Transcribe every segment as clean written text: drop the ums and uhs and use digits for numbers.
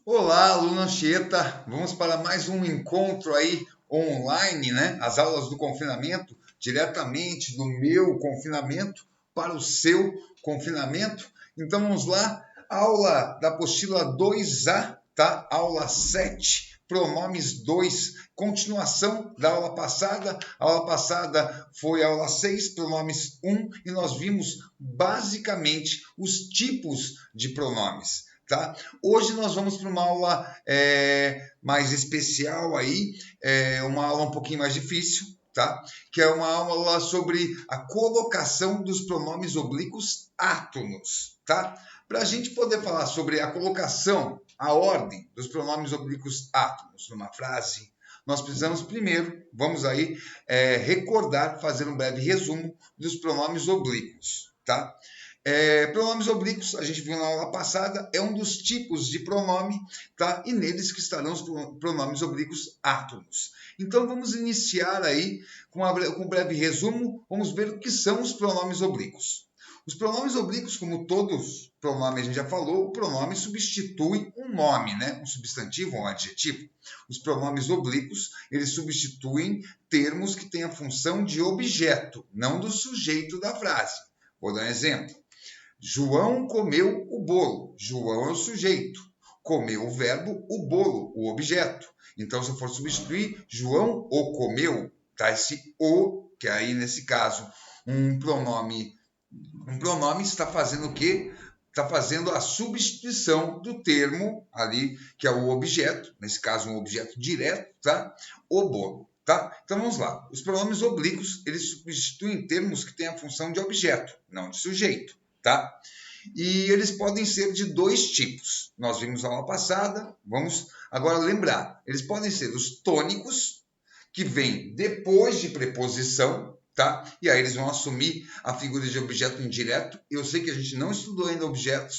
Olá, aluna Anchieta. Vamos para mais um encontro aí online, né? As aulas do confinamento, diretamente do meu confinamento para o seu confinamento. Então vamos lá, aula da apostila 2A, tá? Aula 7, pronomes 2, continuação da aula passada. A aula passada foi a aula 6, pronomes 1, e nós vimos basicamente os tipos de pronomes. Tá? Hoje nós vamos para uma aula mais especial aí, uma aula um pouquinho mais difícil, tá? Que é uma aula sobre a colocação dos pronomes oblíquos átonos, tá? Para a gente poder falar sobre a colocação, a ordem dos pronomes oblíquos átonos numa frase, nós precisamos primeiro, vamos aí, recordar, fazer um breve resumo dos pronomes oblíquos, tá? Pronomes oblíquos, a gente viu na aula passada, é um dos tipos de pronome, tá? E neles que estarão os pronomes oblíquos átonos. Então vamos iniciar aí com um breve resumo, vamos ver o que são os pronomes oblíquos. Os pronomes oblíquos, como todos pronomes a gente já falou, o pronome substitui um nome, né? Um substantivo ou um adjetivo. Os pronomes oblíquos, eles substituem termos que têm a função de objeto, não do sujeito da frase. Vou dar um exemplo. João comeu o bolo. João é o sujeito. Comeu o verbo, o bolo, o objeto. Então, se eu for substituir, João o comeu, tá? Esse o, que aí nesse caso, um pronome está fazendo o quê? Está fazendo a substituição do termo ali, que é o objeto, nesse caso um objeto direto, tá? O bolo, tá? Então vamos lá. Os pronomes oblíquos, eles substituem termos que têm a função de objeto, não de sujeito, tá? E eles podem ser de dois tipos. Nós vimos na aula passada, vamos agora lembrar. Eles podem ser os tônicos, que vêm depois de preposição, tá? E aí eles vão assumir a figura de objeto indireto. Eu sei que a gente não estudou ainda objeto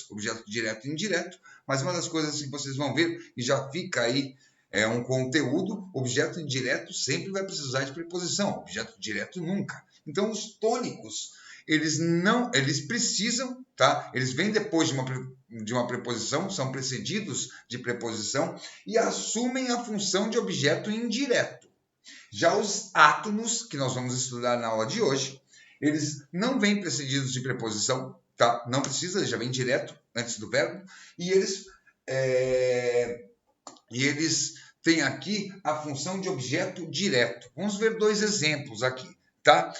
direto e indireto, mas uma das coisas que vocês vão ver, e já fica aí um conteúdo, objeto indireto sempre vai precisar de preposição, objeto direto nunca. Então, os tônicos, eles precisam, tá? Eles vêm depois de uma preposição, são precedidos de preposição e assumem a função de objeto indireto. Já os átonos, que nós vamos estudar na aula de hoje, eles não vêm precedidos de preposição, tá? Não precisa, eles já vêm direto antes do verbo, e eles têm aqui a função de objeto direto. Vamos ver dois exemplos aqui, tá?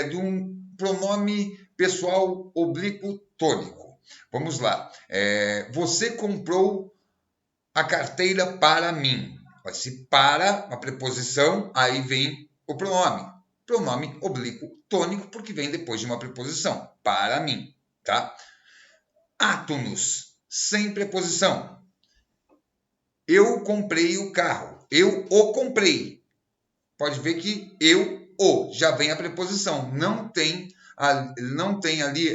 De um pronome pessoal oblíquo tônico. Vamos lá. Você comprou a carteira para mim. Vai ser para, uma preposição, aí vem o pronome. Pronome oblíquo tônico, porque vem depois de uma preposição. Para mim, tá? Átonos, sem preposição. Eu comprei o carro. Eu o comprei. Pode ver que já vem a preposição. Não tem ali,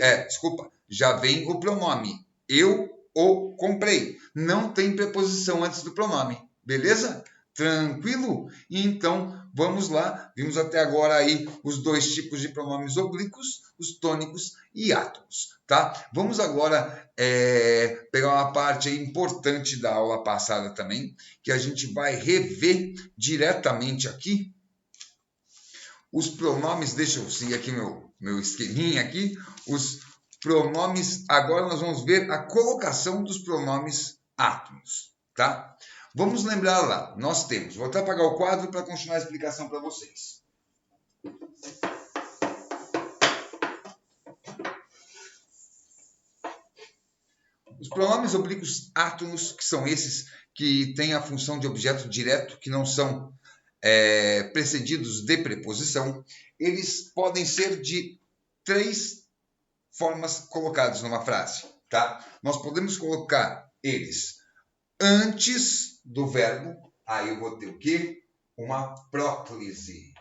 já vem o pronome. Eu o comprei. Não tem preposição antes do pronome. Beleza? Tranquilo? Então, vamos lá. Vimos até agora aí os dois tipos de pronomes oblíquos, os tônicos e átonos, tá? Vamos agora pegar uma parte importante da aula passada também, que a gente vai rever diretamente aqui. Os pronomes, deixa eu seguir aqui meu esqueminha aqui, os pronomes, agora nós vamos ver a colocação dos pronomes átonos, tá? Vamos lembrar lá, nós temos, vou até apagar o quadro para continuar a explicação para vocês. Os pronomes oblíquos átonos, que são esses que têm a função de objeto direto, que não são precedidos de preposição, eles podem ser de três formas colocados numa frase, tá? Nós podemos colocar eles antes do verbo, aí eu vou ter o quê? Uma próclise.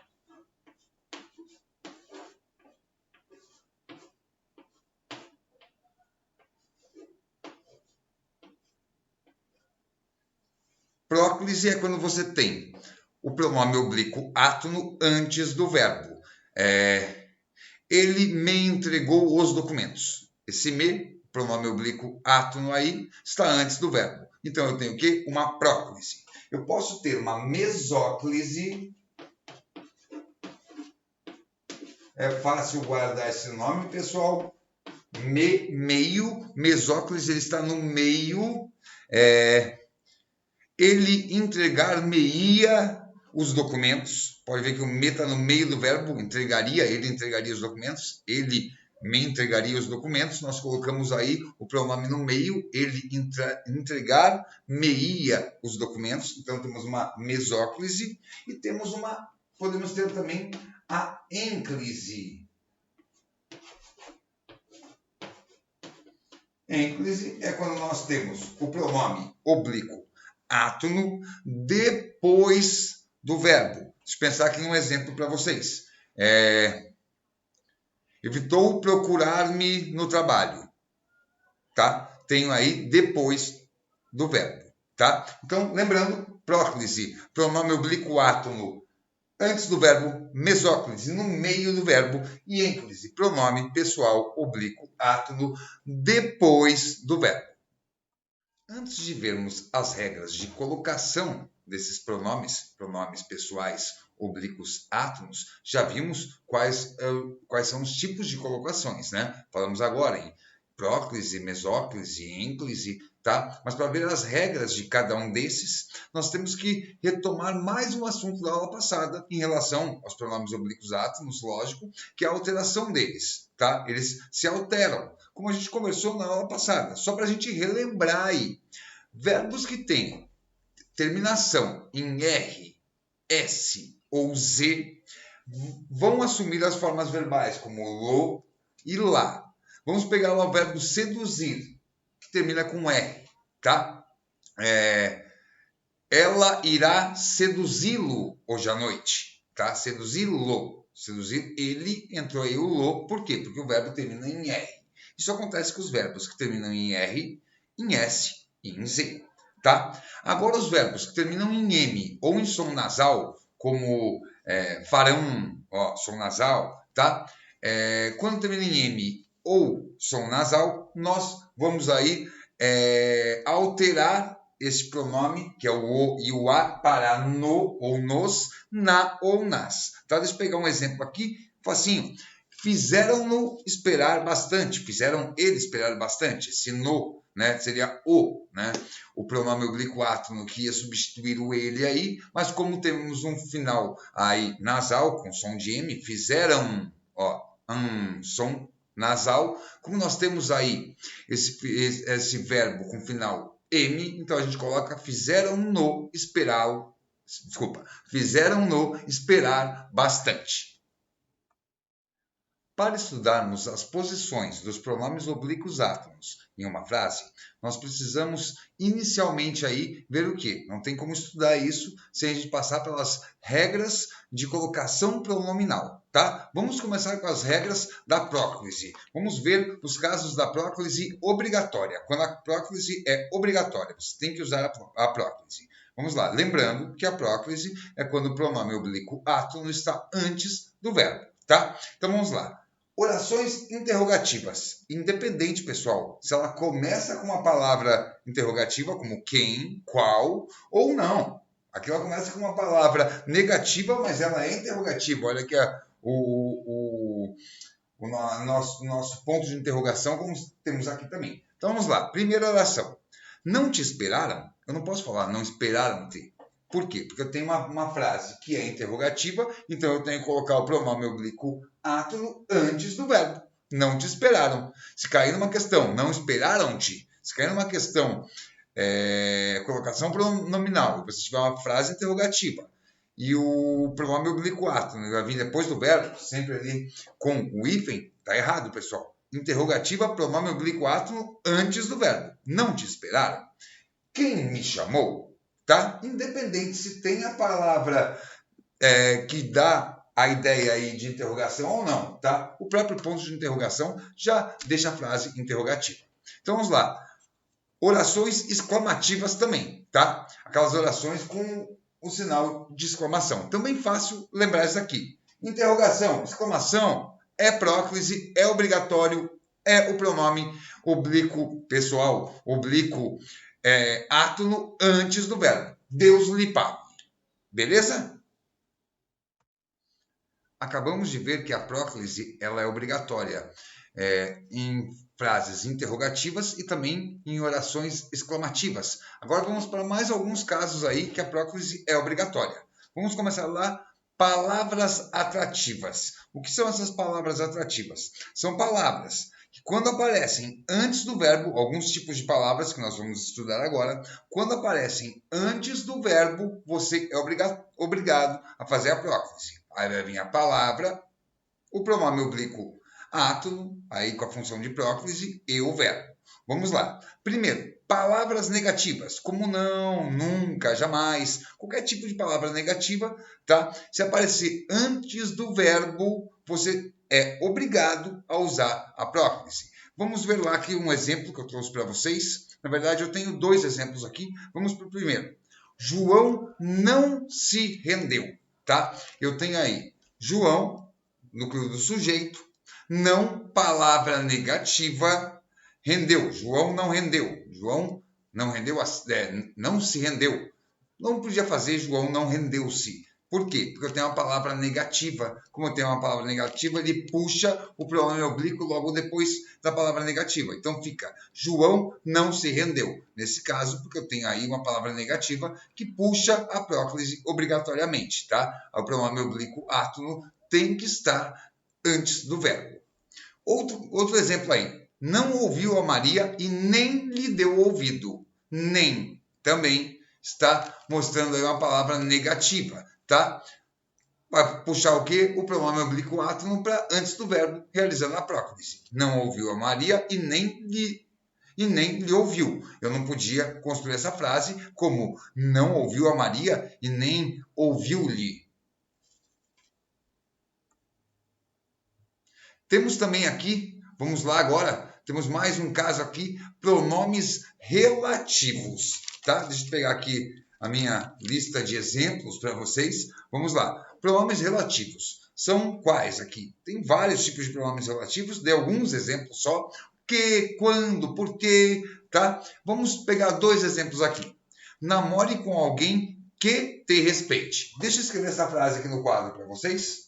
Próclise é quando você tem o pronome oblíquo átono antes do verbo. Ele me entregou os documentos. Esse me pronome oblíquo átono aí está antes do verbo. Então, eu tenho o quê? Uma próclise. Eu posso ter uma mesóclise. É fácil guardar esse nome, pessoal. Meio. Mesóclise, ele está no meio. Ele entregar-me-ia os documentos. Pode ver que o me está no meio do verbo. Entregaria, ele entregaria os documentos. Ele me entregaria os documentos, nós colocamos aí o pronome no meio, ele entregar-me-ia os documentos, então temos uma mesóclise e podemos ter também a ênclise. Ênclise é quando nós temos o pronome oblíquo átono depois do verbo. Deixa eu pensar aqui um exemplo para vocês. Evitou procurar-me no trabalho, tá? Tenho aí depois do verbo, tá? Então, lembrando, próclise, pronome oblíquo átono antes do verbo, mesóclise no meio do verbo e ênclise, pronome pessoal oblíquo átono depois do verbo. Antes de vermos as regras de colocação desses pronomes pessoais oblíquos átonos, já vimos quais são os tipos de colocações, né? Falamos agora em próclise, mesóclise, ênclise, tá? Mas para ver as regras de cada um desses, nós temos que retomar mais um assunto da aula passada em relação aos pronomes oblíquos átonos, lógico, que é a alteração deles, tá? Eles se alteram, como a gente conversou na aula passada, só para a gente relembrar aí. Verbos que têm terminação em R, S ou Z vão assumir as formas verbais como lo e lá. Vamos pegar lá o verbo seduzir, que termina com R, tá? Ela irá seduzi-lo hoje à noite, tá? Seduzi-lo. Seduzir, ele, entrou aí o lo, por quê? Porque o verbo termina em R. Isso acontece com os verbos que terminam em R, em S e em Z, tá? Agora, os verbos que terminam em M ou em som nasal, como farão, som nasal, tá? Quando termina em M ou som nasal, nós vamos aí alterar esse pronome, que é o o e o a, para no ou nos, na ou nas. Tá? Deixa eu pegar um exemplo aqui, facinho. Fizeram-no esperar bastante, fizeram ele esperar bastante. Esse no, né, seria o, né? O pronome oblíquo átono que ia substituir o ele aí, mas como temos um final aí nasal, com som de M, fizeram, som nasal, como nós temos aí esse verbo com final M, então a gente coloca fizeram-no esperar bastante. Para estudarmos as posições dos pronomes oblíquos átonos em uma frase, nós precisamos inicialmente aí ver o quê? Não tem como estudar isso sem a gente passar pelas regras de colocação pronominal, tá? Vamos começar com as regras da próclise. Vamos ver os casos da próclise obrigatória. Quando a próclise é obrigatória, você tem que usar a próclise. Vamos lá, lembrando que a próclise é quando o pronome oblíquo átono está antes do verbo, tá? Então vamos lá. Orações interrogativas. Independente, pessoal, se ela começa com uma palavra interrogativa, como quem, qual, ou não. Aqui ela começa com uma palavra negativa, mas ela é interrogativa. Olha aqui o nosso ponto de interrogação, como temos aqui também. Então vamos lá. Primeira oração. Não te esperaram? Eu não posso falar não esperaram-te. Por quê? Porque eu tenho uma frase que é interrogativa, então eu tenho que colocar o pronome oblíquo átono antes do verbo. Não te esperaram. Se cair numa questão, não esperaram-te. Se cair numa questão, colocação pronominal, você tiver uma frase interrogativa e o pronome oblíquo átono vai vir depois do verbo, sempre ali com o hífen, tá errado, pessoal. Interrogativa, pronome oblíquo átono antes do verbo. Não te esperaram? Quem me chamou? Tá? Independente se tem a palavra que dá a ideia aí de interrogação ou não, tá? O próprio ponto de interrogação já deixa a frase interrogativa. Então vamos lá. Orações exclamativas também, tá? Aquelas orações com o sinal de exclamação. Também fácil lembrar isso aqui. Interrogação, exclamação, é próclise, é obrigatório, é o pronome oblíquo pessoal, oblíquo átono antes do verbo. Deus lhe pague. Beleza? Acabamos de ver que a próclise ela é obrigatória em frases interrogativas e também em orações exclamativas. Agora vamos para mais alguns casos aí que a próclise é obrigatória. Vamos começar lá. Palavras atrativas. O que são essas palavras atrativas? São palavras que, quando aparecem antes do verbo, alguns tipos de palavras que nós vamos estudar agora, quando aparecem antes do verbo, você é obrigado a fazer a próclise. Aí vai vir a palavra, o pronome oblíquo átono, aí com a função de próclise, e o verbo. Vamos lá. Primeiro, palavras negativas, como não, nunca, jamais, qualquer tipo de palavra negativa, tá? Se aparecer antes do verbo, você é obrigado a usar a próclise. Vamos ver lá aqui um exemplo que eu trouxe para vocês. Na verdade, eu tenho dois exemplos aqui. Vamos para o primeiro. João não se rendeu, tá? Eu tenho aí João, núcleo do sujeito, não, palavra negativa, rendeu. João não rendeu. João não rendeu, não se rendeu. Não podia fazer João não rendeu-se. Por quê? Porque eu tenho uma palavra negativa. Como eu tenho uma palavra negativa, ele puxa o pronome oblíquo logo depois da palavra negativa. Então fica João não se rendeu. Nesse caso, porque eu tenho aí uma palavra negativa que puxa a próclise obrigatoriamente, tá? O pronome oblíquo átono tem que estar antes do verbo. Outro exemplo aí. Não ouviu a Maria e nem lhe deu ouvido. Nem também está mostrando aí uma palavra negativa, tá? Vai puxar o quê? O pronome oblíquo átono para antes do verbo, realizando a próclise. Não ouviu a Maria e nem lhe ouviu. Eu não podia construir essa frase como não ouviu a Maria e nem ouviu-lhe. Temos também aqui, vamos lá agora, temos mais um caso aqui, pronomes relativos, tá? Deixa eu pegar aqui a minha lista de exemplos para vocês. Vamos lá. Pronomes relativos. São quais aqui? Tem vários tipos de pronomes relativos, dei alguns exemplos só. Que, quando, por quê, tá? Vamos pegar dois exemplos aqui. Namore com alguém que te respeite. Deixa eu escrever essa frase aqui no quadro para vocês.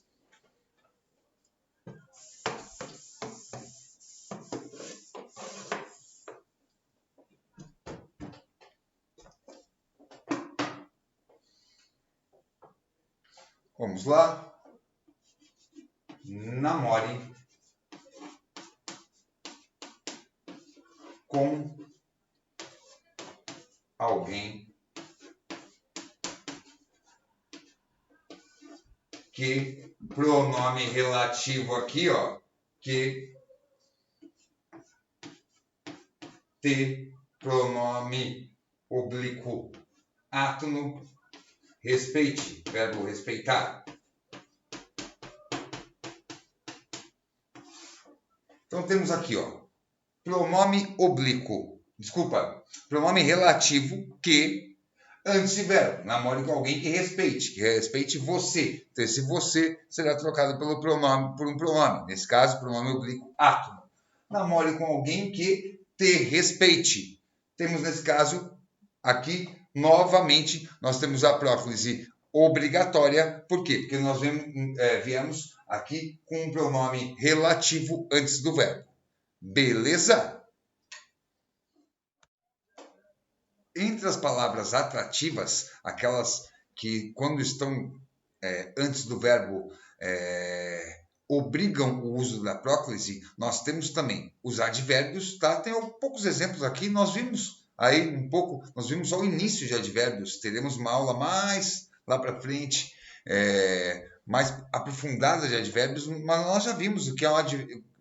Vamos lá. Namore com alguém que, pronome relativo aqui, ó, que te, pronome oblíquo átono, respeite, verbo respeitar. Então temos aqui, ó, pronome oblíquo, pronome relativo que, antes de verbo, namore com alguém que respeite você. Então esse você será trocado por um pronome, nesse caso, pronome oblíquo átono. Namore com alguém que te respeite. Temos nesse caso aqui, novamente, nós temos a próclise obrigatória. Por quê? Porque nós viemos aqui com um pronome relativo antes do verbo. Beleza? Entre as palavras atrativas, aquelas que quando estão antes do verbo obrigam o uso da próclise, nós temos também os advérbios, tá? Tem poucos exemplos aqui, nós vimos só o início de advérbios, teremos uma aula mais lá para frente, mais aprofundada de advérbios, mas nós já vimos o que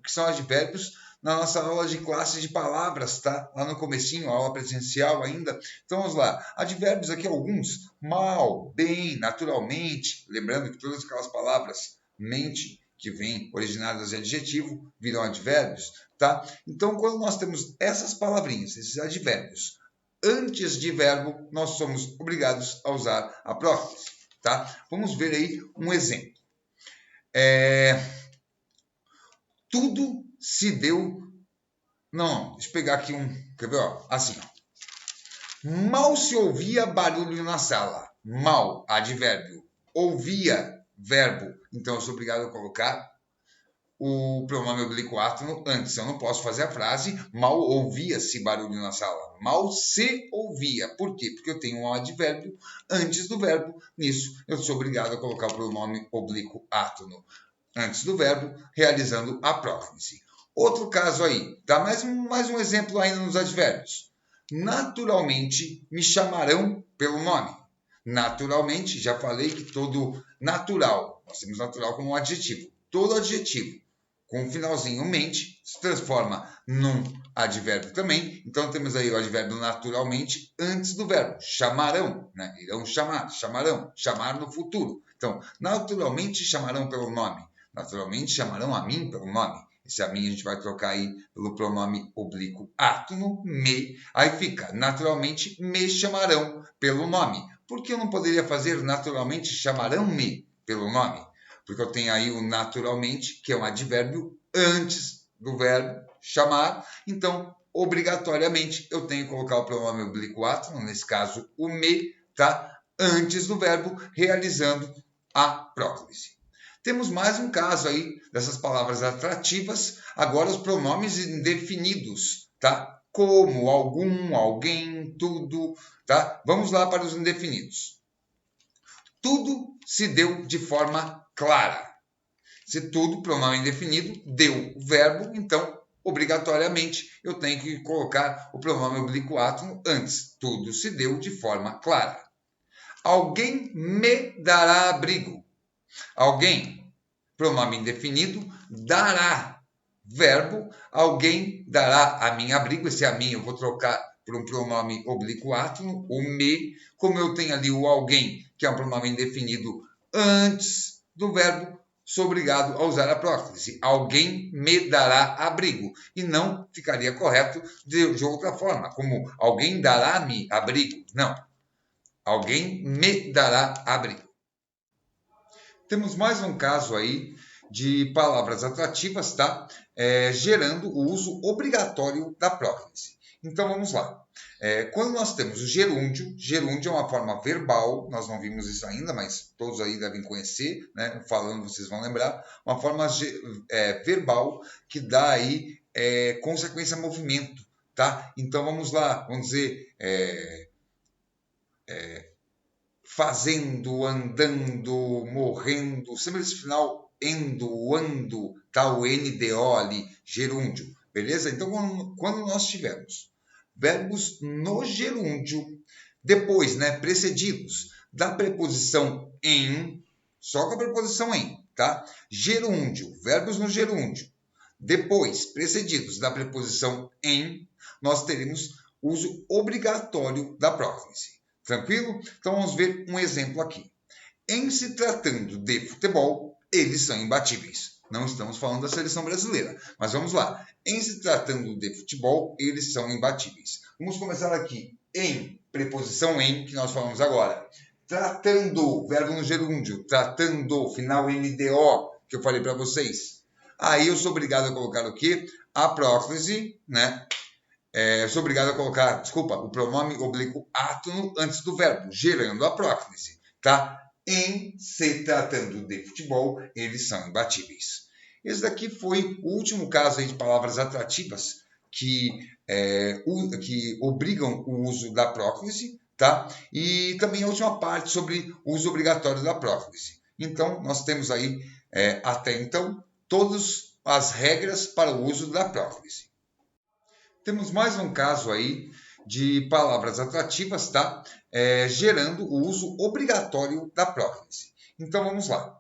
são advérbios na nossa aula de classe de palavras, tá? Lá no comecinho, aula presencial ainda. Então vamos lá, advérbios aqui alguns, mal, bem, naturalmente, lembrando que todas aquelas palavras, mente, que vêm originadas de adjetivo, viram advérbios, tá? Então, quando nós temos essas palavrinhas, esses advérbios, antes de verbo, nós somos obrigados a usar a próclise, tá? Vamos ver aí um exemplo. Tudo se deu Não, deixa eu pegar aqui um. Quer ver? Ó, assim, ó. Mal se ouvia barulho na sala. Mal, advérbio. Ouvia, verbo. Então eu sou obrigado a colocar o pronome oblíquo átono antes. Eu não posso fazer a frase mal ouvia-se barulho na sala. Mal se ouvia. Por quê? Porque eu tenho um advérbio antes do verbo. Nisso, eu sou obrigado a colocar o pronome oblíquo átono antes do verbo, realizando a próclise. Outro caso aí, tá? Mais um exemplo ainda nos advérbios. Naturalmente me chamarão pelo nome. Naturalmente, já falei que todo natural, nós temos natural como um adjetivo. Todo adjetivo com um finalzinho mente se transforma num advérbio também. Então temos aí o advérbio naturalmente antes do verbo. Chamarão, né? Irão chamar, chamarão, chamar no futuro. Então, naturalmente chamarão pelo nome. Naturalmente chamarão a mim pelo nome. Esse a mim a gente vai trocar aí pelo pronome oblíquo átono, me. Aí fica, naturalmente me chamarão pelo nome. Por que eu não poderia fazer naturalmente chamarão-me pelo nome? Porque eu tenho aí o naturalmente, que é um advérbio antes do verbo chamar. Então, obrigatoriamente, eu tenho que colocar o pronome oblíquo átono, nesse caso o me, tá? Antes do verbo, realizando a próclise. Temos mais um caso aí dessas palavras atrativas, agora os pronomes indefinidos, tá? Como, algum, alguém, tudo, tá? Vamos lá para os indefinidos. Tudo se deu de forma clara. Se tudo, pronome indefinido, deu o verbo, então, obrigatoriamente, eu tenho que colocar o pronome oblíquo átono antes. Tudo se deu de forma clara. Alguém me dará abrigo. Alguém, pronome indefinido, dará, verbo, alguém dará a mim abrigo. Esse a mim eu vou trocar por um pronome oblíquo átono, o me, como eu tenho ali o alguém, que é um pronome indefinido antes do verbo, sou obrigado a usar a próclise. Alguém me dará abrigo. E não ficaria correto de outra forma, como alguém dará-me abrigo. Não. Alguém me dará abrigo. Temos mais um caso aí de palavras atrativas, tá? Gerando o uso obrigatório da próclise. Então vamos lá. Quando nós temos o gerúndio, gerúndio é uma forma verbal, nós não vimos isso ainda, mas todos aí devem conhecer, né? Falando vocês vão lembrar, uma forma verbal que dá aí consequência movimento, tá? Então vamos lá, vamos dizer fazendo, andando, morrendo, sempre esse final endo, ando, tá? O NDO ali, gerúndio, beleza? Então, quando nós tivermos verbos no gerúndio, depois, né, precedidos da preposição em, só com a preposição em, tá? Gerúndio, verbos no gerúndio, depois precedidos da preposição em, nós teremos uso obrigatório da próclise. Tranquilo? Então vamos ver um exemplo aqui. Em se tratando de futebol, eles são imbatíveis. Não estamos falando da seleção brasileira, mas vamos lá. Em se tratando de futebol, eles são imbatíveis. Vamos começar aqui em preposição em, que nós falamos agora. Tratando, verbo no gerúndio, tratando, final NDO, que eu falei para vocês. Aí eu sou obrigado a colocar o quê? A próclise, né? Eu sou obrigado a colocar, desculpa, o pronome oblíquo átono antes do verbo, gerando a próclise, tá? Em se tratando de futebol, eles são imbatíveis. Esse daqui foi o último caso aí de palavras atrativas que obrigam o uso da próclise, tá? E também a última parte sobre o uso obrigatório da próclise. Então, nós temos aí, até então, todas as regras para o uso da próclise. Temos mais um caso aí de palavras atrativas, tá? Gerando o uso obrigatório da próclise. Então vamos lá.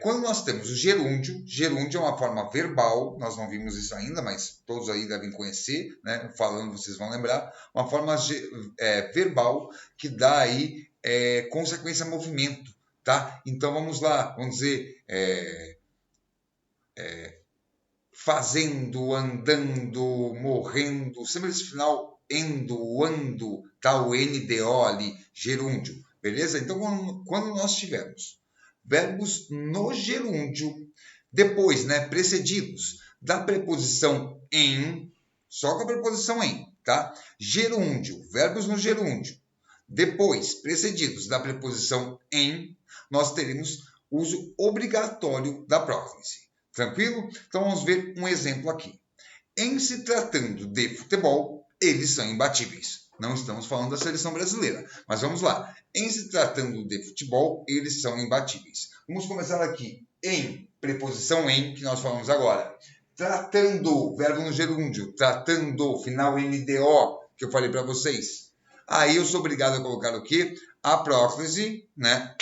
Quando nós temos o gerúndio, gerúndio é uma forma verbal, nós não vimos isso ainda, mas todos aí devem conhecer, né? Falando vocês vão lembrar, uma forma verbal que dá aí consequência movimento, tá? Então vamos lá, vamos dizer fazendo, andando, morrendo, sempre esse final endo, ando, tá? O NDO ali, gerúndio, beleza? Então, quando nós tivermos verbos no gerúndio, depois, né, precedidos da preposição em, só com a preposição em, tá? Gerúndio, verbos no gerúndio. Depois, precedidos da preposição em, nós teremos uso obrigatório da próclise. Tranquilo? Então vamos ver um exemplo aqui. Em se tratando de futebol, eles são imbatíveis. Não estamos falando da seleção brasileira, mas vamos lá. Em se tratando de futebol, eles são imbatíveis. Vamos começar aqui em, preposição em, que nós falamos agora. Tratando, verbo no gerúndio, tratando, final NDO, que eu falei para vocês. Aí eu sou obrigado a colocar o quê? A próclise, né?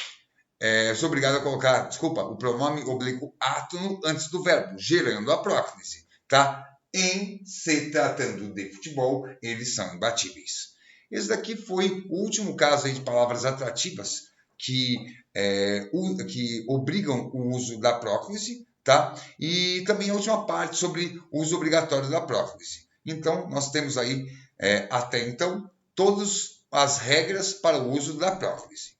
Eu sou obrigado a colocar, desculpa, o pronome oblíquo átono antes do verbo, gerando a próclise, tá? Em se tratando de futebol, eles são imbatíveis. Esse daqui foi o último caso aí de palavras atrativas que obrigam o uso da próclise, tá? E também a última parte sobre o uso obrigatório da próclise. Então, nós temos aí, até então, todas as regras para o uso da próclise.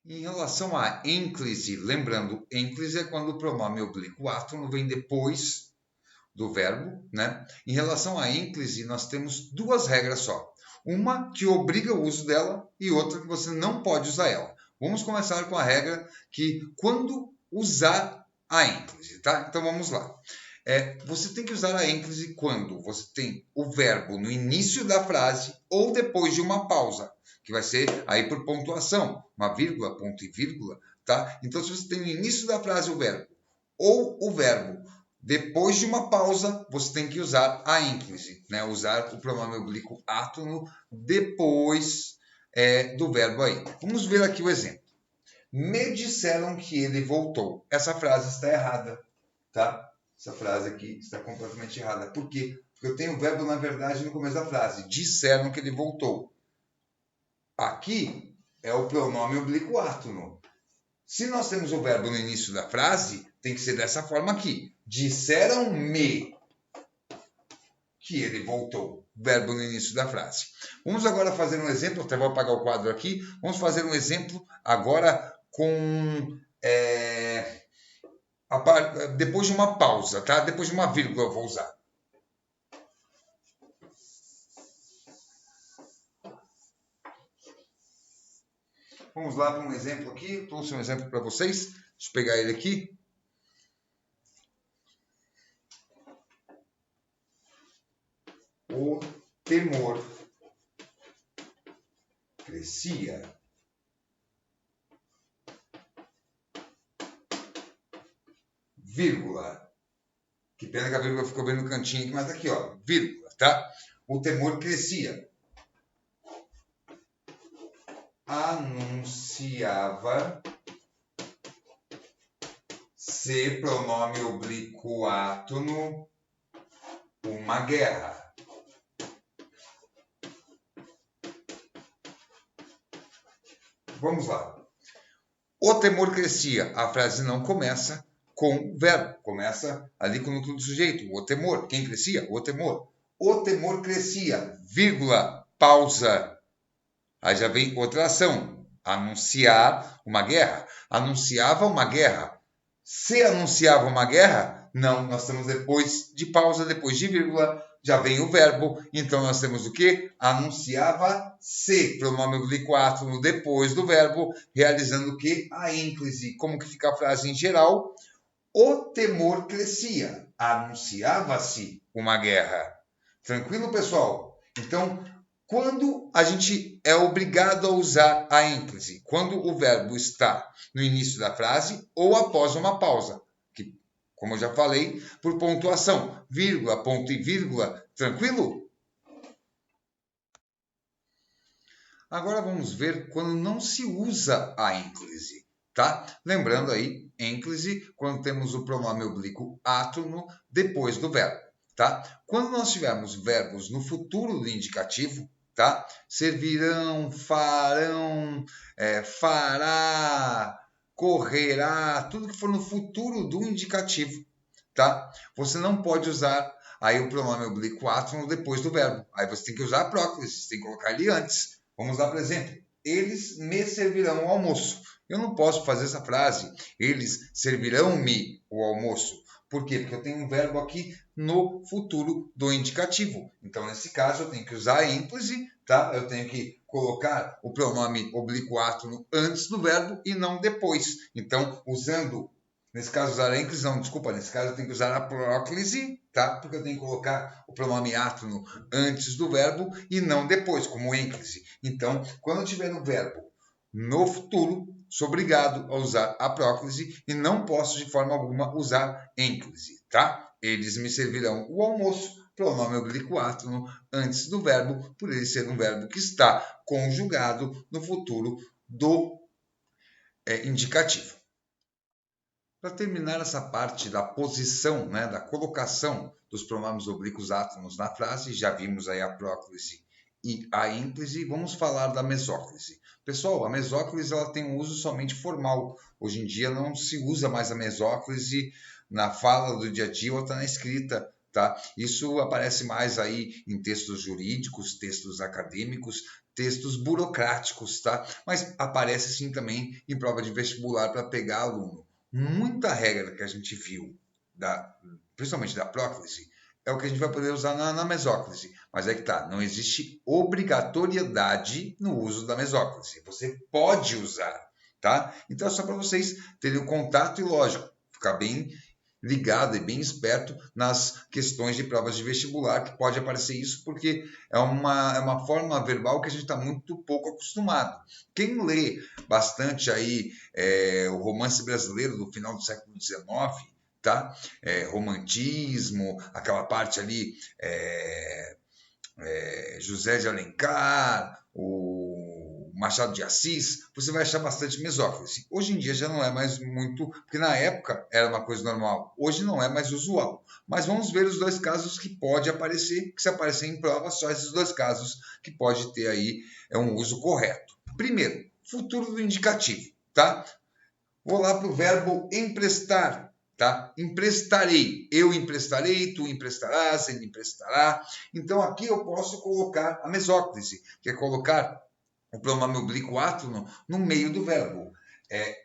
Em relação à ênclise, lembrando, ênclise é quando o pronome oblíquo átono vem depois do verbo, né? Em relação à ênclise, nós temos duas regras só. Uma que obriga o uso dela e outra que você não pode usar ela. Vamos começar com a regra que quando usar a ênclise, tá? Então vamos lá. Você tem que usar a ênclise quando você tem o verbo no início da frase ou depois de uma pausa, que vai ser aí por pontuação, uma vírgula, ponto e vírgula, tá? Então, se você tem no início da frase o verbo ou o verbo depois de uma pausa, você tem que usar a ênclise, né? Usar o pronome oblíquo átono depois do verbo aí. Vamos ver aqui o exemplo. Me disseram que ele voltou. Essa frase está errada, tá? Essa frase aqui está completamente errada. Por quê? Porque eu tenho o verbo, na verdade, no começo da frase. Disseram que ele voltou. Aqui é o pronome oblíquo átono. Se nós temos o verbo no início da frase, tem que ser dessa forma aqui. Disseram-me que ele voltou. Verbo no início da frase. Vamos agora fazer um exemplo. Até vou apagar o quadro aqui. Vamos fazer um exemplo agora com... depois de uma pausa, tá? Depois de uma vírgula eu vou usar. Vamos lá para um exemplo aqui. Eu trouxe um exemplo para vocês. Deixa eu pegar ele aqui. O temor crescia. Vírgula. Que pena que a vírgula ficou bem no cantinho aqui, mas aqui, ó, vírgula, tá? O temor crescia. Anunciava se pronome oblíquo átono uma guerra. Vamos lá. O temor crescia. A frase não começa com verbo. Começa ali com o núcleo do sujeito. O temor. Quem crescia? O temor. O temor crescia. Vírgula. Pausa. Aí já vem outra ação. Anunciar uma guerra. Anunciava uma guerra. Se anunciava uma guerra, não. Nós estamos depois de pausa, depois de vírgula. Já vem o verbo. Então nós temos o quê? Anunciava-se. Pronome oblíquo átono depois do verbo. Realizando o quê? A ênclise. Como que fica a frase em geral? O temor crescia. Anunciava-se uma guerra. Tranquilo, pessoal? Então, quando a gente é obrigado a usar a ênclise? Quando o verbo está no início da frase ou após uma pausa. Que, como eu já falei, por pontuação. Vírgula, ponto e vírgula. Tranquilo? Agora vamos ver quando não se usa a ênclise. Tá? Lembrando aí, ênclise, quando temos o pronome oblíquo átono depois do verbo. Tá? Quando nós tivermos verbos no futuro do indicativo, tá? Servirão, farão, fará, correrá, tudo que for no futuro do indicativo, tá? Você não pode usar aí o pronome oblíquo átono depois do verbo. Aí você tem que usar a próclise, você tem que colocar ele antes. Vamos lá, por exemplo. Eles me servirão o almoço. Eu não posso fazer essa frase. Eles servirão-me o almoço. Por quê? Porque eu tenho um verbo aqui no futuro do indicativo. Então, nesse caso, eu tenho que usar a ênclise, tá? Eu tenho que colocar o pronome oblíquo átono antes do verbo e não depois. Então, nesse caso, usar a ênclise, não, desculpa, nesse caso eu tenho que usar a próclise, tá? Porque eu tenho que colocar o pronome átono antes do verbo e não depois, como ênclise. Então, quando eu tiver no verbo no futuro, sou obrigado a usar a próclise e não posso de forma alguma usar ênclise, tá? Eles me servirão o almoço, pronome oblíquo átono antes do verbo, por ele ser um verbo que está conjugado no futuro do indicativo. Para terminar essa parte da posição, né, da colocação dos pronomes oblíquos átonos na frase, já vimos aí a próclise e a ênclise, vamos falar da mesóclise. Pessoal, a mesóclise ela tem um uso somente formal. Hoje em dia não se usa mais a mesóclise na fala do dia a dia ou até na escrita, tá? Isso aparece mais aí em textos jurídicos, textos acadêmicos, textos burocráticos, tá? Mas aparece sim também em prova de vestibular para pegar aluno. Muita regra que a gente viu, principalmente da próclise, é o que a gente vai poder usar na mesóclise. Mas é que tá, não existe obrigatoriedade no uso da mesóclise. Você pode usar, tá? Então é só para vocês terem o contato e, lógico, ficar bem ligado e bem esperto nas questões de provas de vestibular, que pode aparecer isso, porque é uma forma verbal que a gente está muito pouco acostumado. Quem lê bastante aí o romance brasileiro do final do século XIX, tá? Romantismo, aquela parte ali, José de Alencar, o Machado de Assis, você vai achar bastante mesóclise. Hoje em dia já não é mais muito, porque na época era uma coisa normal, hoje não é mais usual. Mas vamos ver os dois casos que pode aparecer, que se aparecer em prova, só esses dois casos que pode ter aí um uso correto. Primeiro, futuro do indicativo, tá? Vou lá para o verbo emprestar, tá? Emprestarei, eu emprestarei, tu emprestarás, ele emprestará. Então aqui eu posso colocar a mesóclise, que é colocar o pronome oblíquo átono no meio do verbo.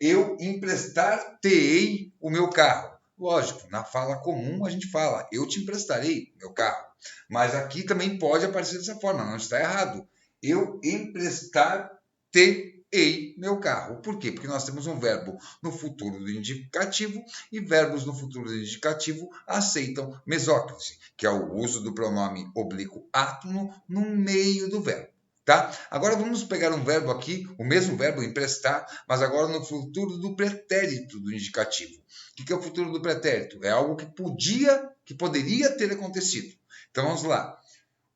Eu emprestar-te-ei o meu carro. Lógico, na fala comum a gente fala, eu te emprestarei meu carro. Mas aqui também pode aparecer dessa forma, não está errado. Eu emprestar-te-ei meu carro. Por quê? Porque nós temos um verbo no futuro do indicativo e verbos no futuro do indicativo aceitam mesóclise, que é o uso do pronome oblíquo átono no meio do verbo. Tá? Agora vamos pegar um verbo aqui, o mesmo verbo emprestar, mas agora no futuro do pretérito do indicativo. O que é o futuro do pretérito? É algo que poderia ter acontecido. Então vamos lá.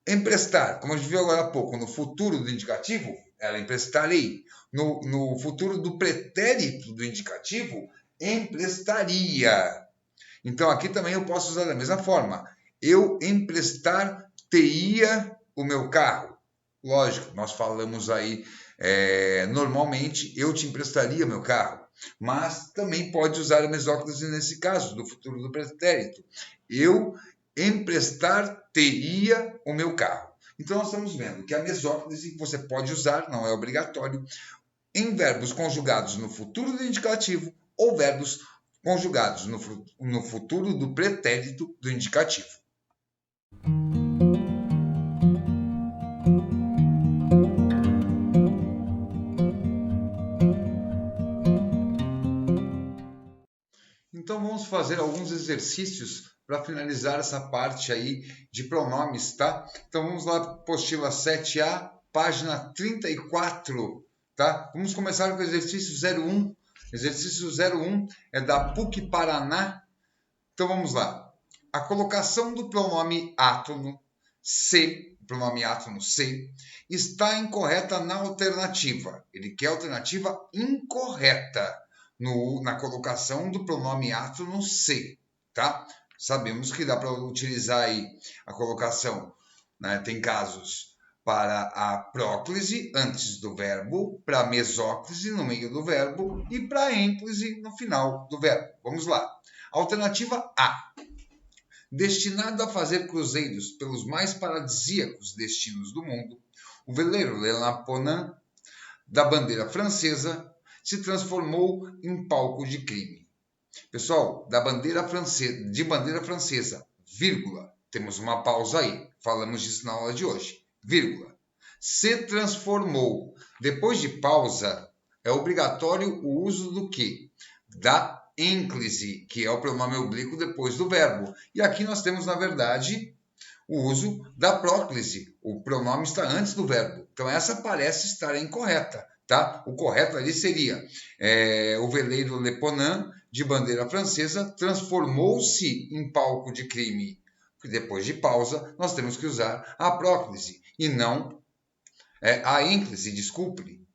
Emprestar, como a gente viu agora há pouco, no futuro do indicativo, ela emprestarei. No futuro do pretérito do indicativo, emprestaria. Então aqui também eu posso usar da mesma forma. Eu emprestar-te-ia o meu carro. Lógico, nós falamos aí normalmente, eu te emprestaria meu carro, mas também pode usar a mesóclise nesse caso, do futuro do pretérito. Eu emprestar-te-ia o meu carro. Então, nós estamos vendo que a mesóclise você pode usar, não é obrigatório, em verbos conjugados no futuro do indicativo ou verbos conjugados no futuro do pretérito do indicativo. Então vamos fazer alguns exercícios para finalizar essa parte aí de pronomes, tá? Então vamos lá, apostila 7A, página 34, tá? Vamos começar com o exercício 01. Exercício 01 é da PUC Paraná. Então vamos lá. A colocação do pronome átono se, pronome átono se, está incorreta na alternativa. Ele quer a alternativa incorreta na colocação do pronome átono se, tá? Sabemos que dá para utilizar aí a colocação, né? Tem casos para a próclise antes do verbo, para a mesóclise no meio do verbo e para a ênclise no final do verbo. Vamos lá. Alternativa A. Destinado a fazer cruzeiros pelos mais paradisíacos destinos do mundo, o veleiro Le Napoleon, da bandeira francesa, se transformou em palco de crime. Pessoal, de bandeira francesa, vírgula, temos uma pausa aí, falamos disso na aula de hoje, vírgula. Se transformou. Depois de pausa, é obrigatório o uso do quê? Da ênclise, que é o pronome oblíquo depois do verbo. E aqui nós temos, na verdade, o uso da próclise. O pronome está antes do verbo. Então, essa parece estar incorreta. Tá? O correto ali seria o veleiro Le Ponant, de bandeira francesa, transformou-se em palco de crime. Depois de pausa, nós temos que usar a próclise e não a ênclise, desculpe,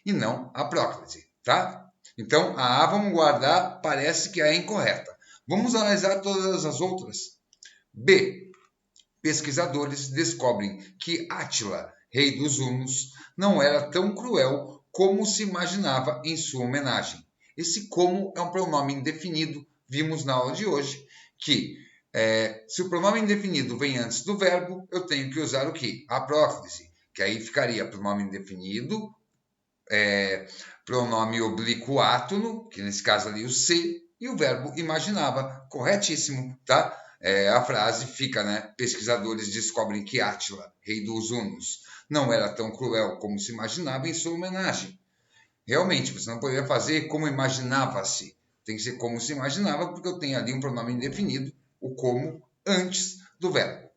e não a próclise, tá? Então, a A vamos guardar, parece que é incorreta. Vamos analisar todas as outras. B. Pesquisadores descobrem que Átila, rei dos hunos, não era tão cruel como se imaginava em sua homenagem. Esse como é um pronome indefinido. Vimos na aula de hoje que se o pronome indefinido vem antes do verbo, eu tenho que usar o quê? A próclise, que aí ficaria pronome indefinido, pronome oblíquo átono, que nesse caso ali o se, e o verbo imaginava. Corretíssimo, tá? A frase fica, né? Pesquisadores descobrem que Átila, rei dos hunos, não era tão cruel como se imaginava em sua homenagem. Realmente, você não poderia fazer como imaginava-se. Tem que ser como se imaginava, porque eu tenho ali um pronome indefinido, o como, antes do verbo.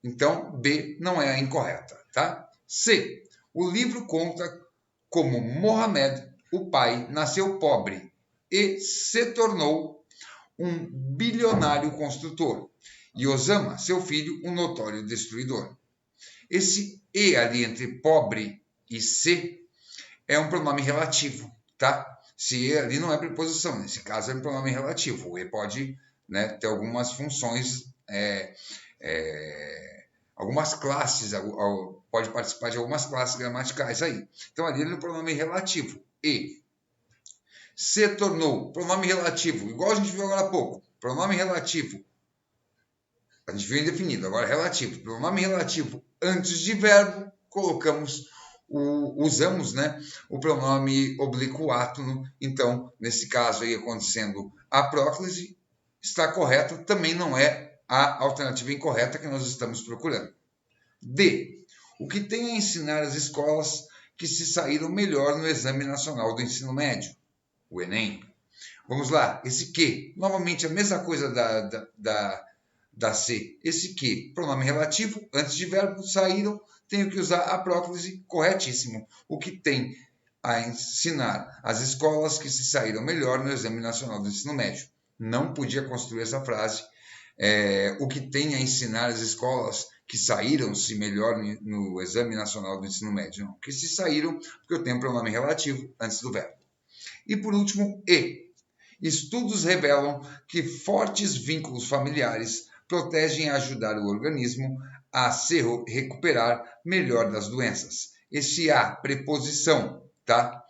Então, B não é a incorreta, tá? C. O livro conta como Mohamed, o pai, nasceu pobre e se tornou um bilionário construtor. E Osama, seu filho, um notório destruidor. Esse E ali entre pobre e se é um pronome relativo, tá? Se E ali não é preposição, nesse caso é um pronome relativo. O E pode, né, ter algumas funções, algumas classes, pode participar de algumas classes gramaticais aí. Então ali ele é um pronome relativo. E. Se tornou, pronome relativo, igual a gente viu agora há pouco. Pronome relativo. A gente viu indefinido, agora relativo. Pronome relativo antes de verbo, usamos, né, o pronome oblíquo átono. Então, nesse caso aí acontecendo a próclise, está correto, também não é a alternativa incorreta que nós estamos procurando. D. O que tem a ensinar as escolas que se saíram melhor no Exame Nacional do Ensino Médio? O Enem. Vamos lá, esse que, novamente a mesma coisa da C. Esse que, pronome relativo, antes de verbo, saíram, tenho que usar a próclise, corretíssimo. O que tem a ensinar as escolas que se saíram melhor no Exame Nacional do Ensino Médio. Não podia construir essa frase. O que tem a ensinar as escolas que saíram-se melhor no Exame Nacional do Ensino Médio. Não, que se saíram, porque eu tenho pronome relativo antes do verbo. E por último, E. Estudos revelam que fortes vínculos familiares protegem e ajudar o organismo a se recuperar melhor das doenças. Esse A, preposição, tá?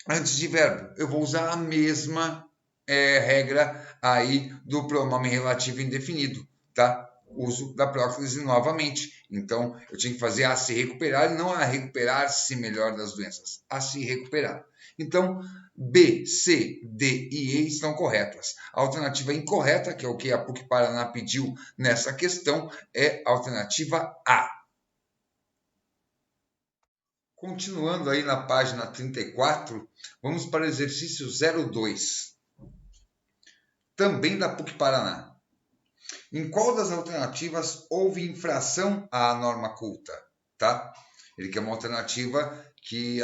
Antes de verbo, eu vou usar a mesma regra aí do pronome relativo indefinido, tá? Uso da próclise novamente. Então, eu tinha que fazer a se recuperar e não a recuperar-se melhor das doenças. A se recuperar. Então, B, C, D e E estão corretas. A alternativa incorreta, que é o que a PUC Paraná pediu nessa questão, é a alternativa A. Continuando aí na página 34, vamos para o exercício 02, também da PUC Paraná. Em qual das alternativas houve infração à norma culta? Tá? Ele quer uma alternativa que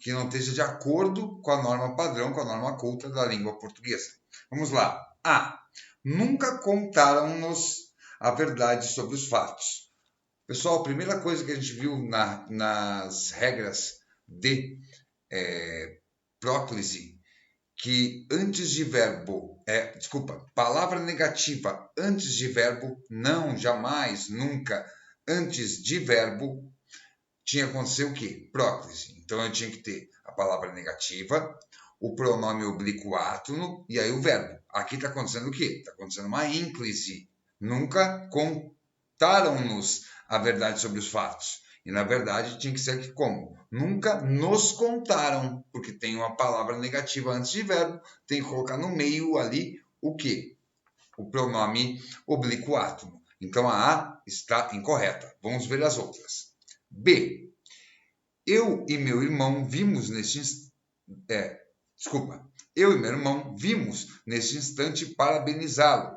não esteja de acordo com a norma padrão, com a norma culta da língua portuguesa. Vamos lá. A. Nunca contaram-nos a verdade sobre os fatos. Pessoal, a primeira coisa que a gente viu nas regras de próclise, que antes de verbo, palavra negativa antes de verbo, não, jamais, nunca, antes de verbo, tinha que acontecer o quê? Próclise. Então, eu tinha que ter a palavra negativa, o pronome oblíquo átono e aí o verbo. Aqui está acontecendo o quê? Está acontecendo uma ínclise. Nunca contaram-nos a verdade sobre os fatos. E, na verdade, tinha que ser aqui como? Nunca nos contaram, porque tem uma palavra negativa antes de verbo, tem que colocar no meio ali o quê? O pronome oblíquo átomo. Então, a A está incorreta. Vamos ver as outras. B. Eu e meu irmão vimos neste Eu e meu irmão vimos neste instante parabenizá-lo.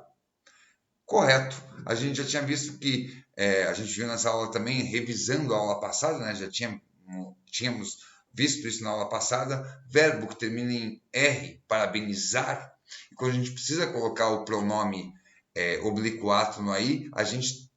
Correto. A gente já tinha visto que, a gente viu nessa aula também, revisando a aula passada, né? Já tínhamos visto isso na aula passada, verbo que termina em R, parabenizar. E quando a gente precisa colocar o pronome oblíquo átomo aí, a gente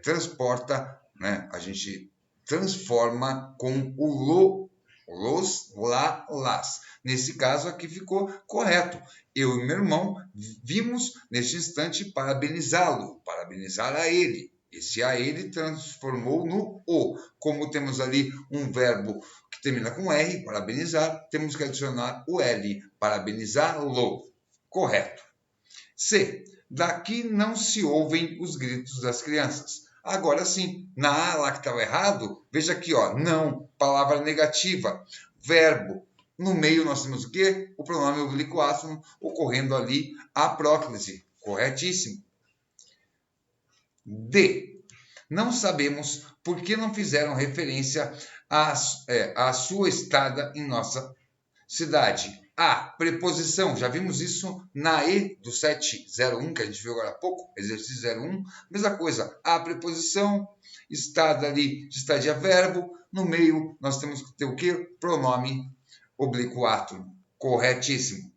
transporta, né? A gente transforma com o lo, los, lá, las. Nesse caso aqui ficou correto. Eu e meu irmão vimos neste instante parabenizá-lo, parabenizar a ele. Esse a ele transformou no o. Como temos ali um verbo que termina com R, parabenizar, temos que adicionar o L, parabenizá-lo. Correto. C. Daqui não se ouvem os gritos das crianças. Agora sim, na A lá que estava errado, veja aqui, ó, não, palavra negativa, verbo. No meio nós temos o quê? O pronome oblíquo átomo, ocorrendo ali a próclise. Corretíssimo. D. Não sabemos por que não fizeram referência à sua estada em nossa cidade. A. Preposição. Já vimos isso na E do 701, que a gente viu agora há pouco, exercício 01. Mesma coisa. A. Preposição. Estada ali, estadia verbo. No meio, nós temos que ter o quê? Pronome oblíquo átomo. Corretíssimo.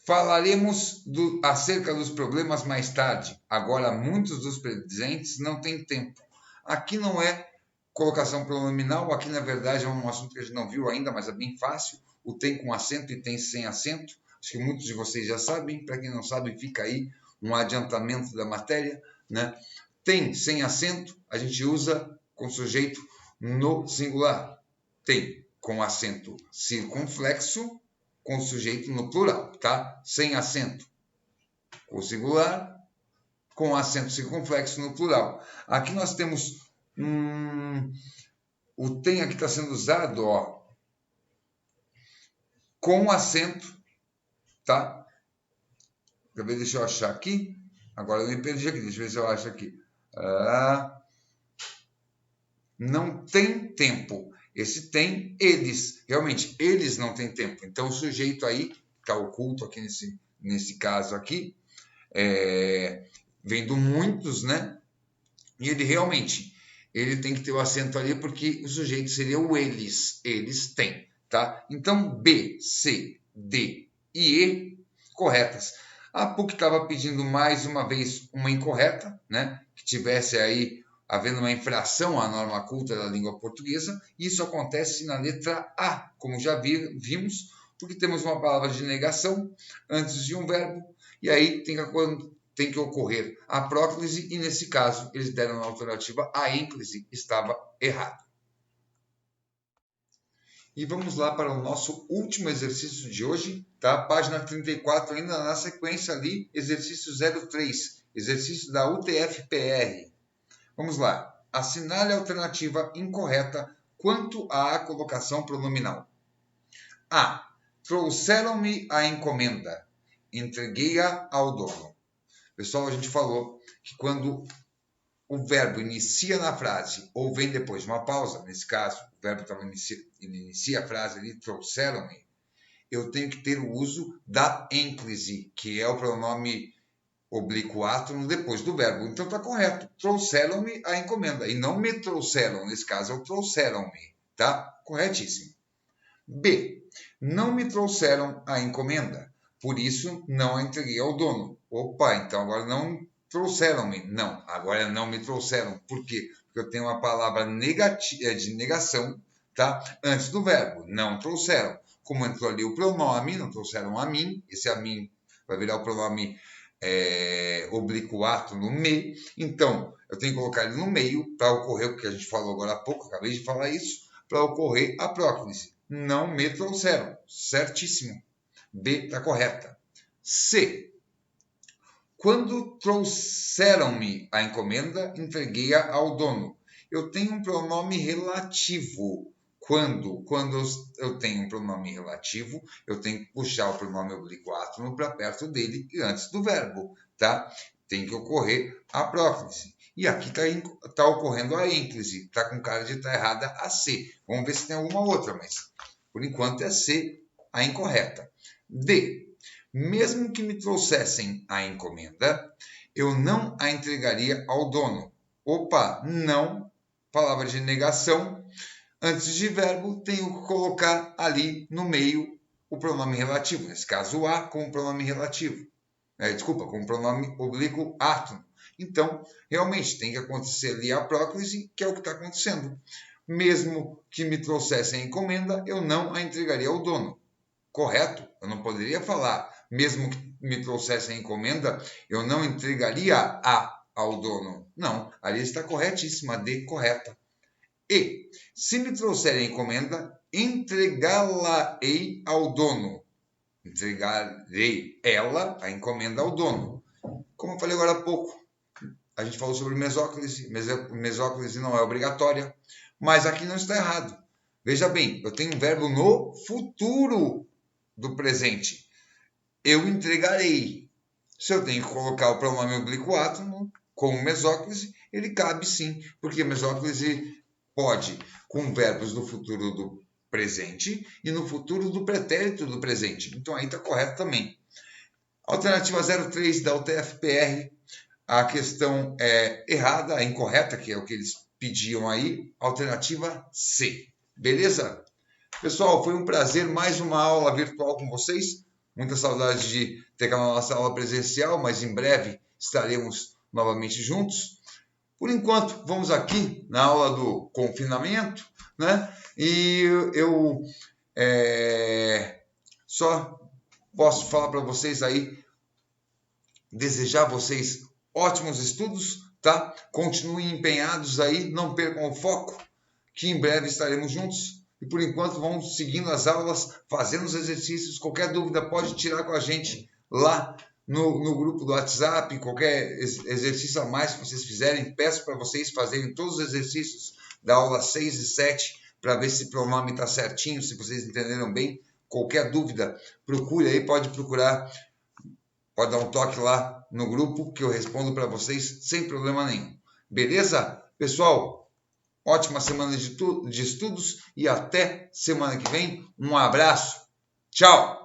Falaremos acerca dos problemas mais tarde. Agora, muitos dos presentes não têm tempo. Aqui não é colocação pronominal, aqui na verdade é um assunto que a gente não viu ainda, mas é bem fácil. O tem com acento e tem sem acento. Acho que muitos de vocês já sabem. Para quem não sabe, fica aí um adiantamento da matéria, né? Tem sem acento, a gente usa com sujeito no singular. Tem com acento circunflexo, com sujeito no plural, tá? Sem acento, o singular, com acento circunflexo no plural. Aqui nós temos o tem aqui está sendo usado, ó, com acento, tá? Deixa eu achar aqui. Agora eu me perdi aqui, deixa eu ver se eu acho aqui. Não tem tempo. Esse tem, eles. Realmente, eles não têm tempo. Então, o sujeito aí, está oculto aqui nesse caso aqui, vem do muitos, né? E ele realmente, ele tem que ter o acento ali, porque o sujeito seria o eles. Eles têm, tá? Então, B, C, D e E, corretas. A PUC estava pedindo mais uma vez uma incorreta, né? Que tivesse aí havendo uma infração à norma culta da língua portuguesa. Isso acontece na letra A, como já vimos, porque temos uma palavra de negação antes de um verbo, e aí tem que ocorrer a próclise, e nesse caso eles deram na alternativa a ênclise, estava errado. E vamos lá para o nosso último exercício de hoje, tá? Página 34, ainda na sequência ali, exercício 03, exercício da UTF-PR. Vamos lá. Assinale a alternativa incorreta quanto à colocação pronominal. A. Trouxeram-me a encomenda. Entreguei-a ao dono. Pessoal, a gente falou que quando o verbo inicia na frase ou vem depois de uma pausa, nesse caso, o verbo inicia a frase ali, trouxeram-me, eu tenho que ter o uso da ênclise, que é o pronome oblíquo átomo depois do verbo. Então está correto. Trouxeram-me a encomenda. E não me trouxeram, nesse caso é o trouxeram-me. Tá? Corretíssimo. B. Não me trouxeram a encomenda. Por isso, não a entreguei ao dono. Opa, então agora não trouxeram-me. Não, agora não me trouxeram. Por quê? Porque eu tenho uma palavra de negação, tá? Antes do verbo. Não trouxeram. Como entrou ali o pronome, não trouxeram a mim. Esse a mim vai virar o pronome oblíquo átomo no me. Então, eu tenho que colocar ele no meio para ocorrer o que a gente falou agora há pouco. Acabei de falar isso. Para ocorrer a próclise. Não me trouxeram. Certíssimo. B está correta. C. Quando trouxeram-me a encomenda, entreguei-a ao dono. eu tenho um pronome relativo. Quando eu tenho um pronome relativo, eu tenho que puxar o pronome oblíquo átono para perto dele e antes do verbo, tá? Tem que ocorrer a próclise. E aqui está ocorrendo a ênclise, está com cara de estar errada a C. Vamos ver se tem alguma outra, mas por enquanto é C a incorreta. D. Mesmo que me trouxessem a encomenda, eu não a entregaria ao dono. Opa, não, palavra de negação. Antes de verbo, tenho que colocar ali no meio o pronome relativo, nesse caso a com o pronome relativo. Com o pronome oblíquo átono. Então, realmente, tem que acontecer ali a próclise, que é o que está acontecendo. Mesmo que me trouxessem a encomenda, eu não a entregaria ao dono. Correto? Eu não poderia falar, mesmo que me trouxessem a encomenda, eu não entregaria ao dono. Não, ali está corretíssima, D correta. E, se me trouxerem a encomenda, entregá-la-ei ao dono. Entregarei ela, a encomenda, ao dono. Como eu falei agora há pouco, a gente falou sobre mesóclise. Mesóclise não é obrigatória, mas aqui não está errado. Veja bem, eu tenho um verbo no futuro do presente. Eu entregarei. Se eu tenho que colocar o pronome oblíquo átono com mesóclise, ele cabe sim, porque mesóclise pode com verbos do futuro do presente e no futuro do pretérito do presente. Então aí está correto também. Alternativa 03 da UTF-PR, a questão é errada, é incorreta, que é o que eles pediam aí. Alternativa C. Beleza? Pessoal, foi um prazer mais uma aula virtual com vocês. Muita saudade de ter aquela nossa aula presencial, mas em breve estaremos novamente juntos. Por enquanto, vamos aqui na aula do confinamento, né? E eu só posso falar para vocês aí, desejar a vocês ótimos estudos, tá? Continuem empenhados aí, não percam o foco, que em breve estaremos juntos. E por enquanto vamos seguindo as aulas, fazendo os exercícios. Qualquer dúvida pode tirar com a gente lá no grupo do WhatsApp. Qualquer exercício a mais que vocês fizerem, peço para vocês fazerem todos os exercícios da aula 6 e 7 para ver se o pronome está certinho, se vocês entenderam bem. Qualquer dúvida, procure aí, pode procurar, pode dar um toque lá no grupo que eu respondo para vocês sem problema nenhum. Beleza? Pessoal, ótima semana de estudos e até semana que vem. Um abraço. Tchau!